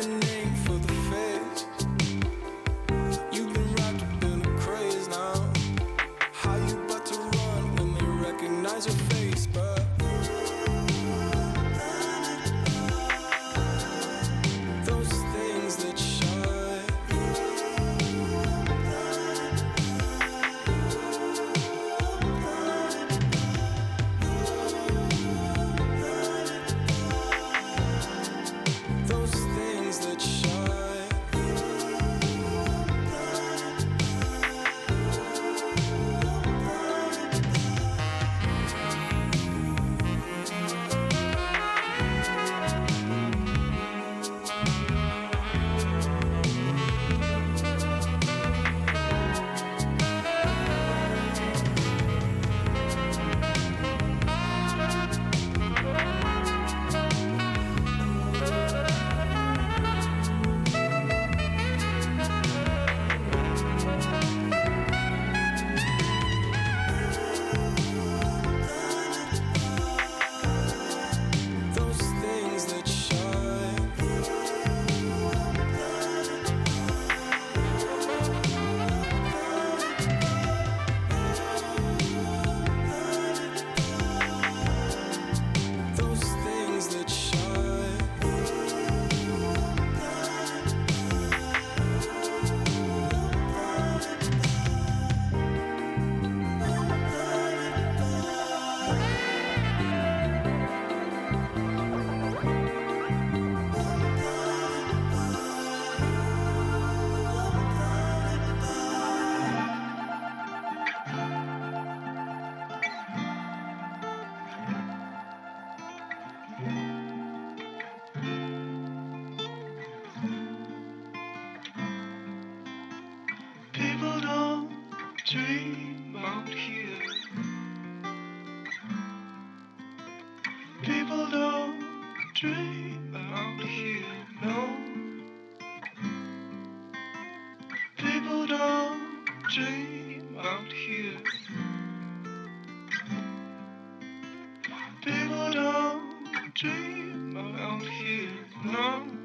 a name for the face. You've been wrapped up in a craze now. How you about to run when they recognize your face? But those things that shine, those things that shine. Those things that shine. Those things that shine. People don't dream out here. People don't dream out here, no. People don't dream out here. People don't dream out here, no.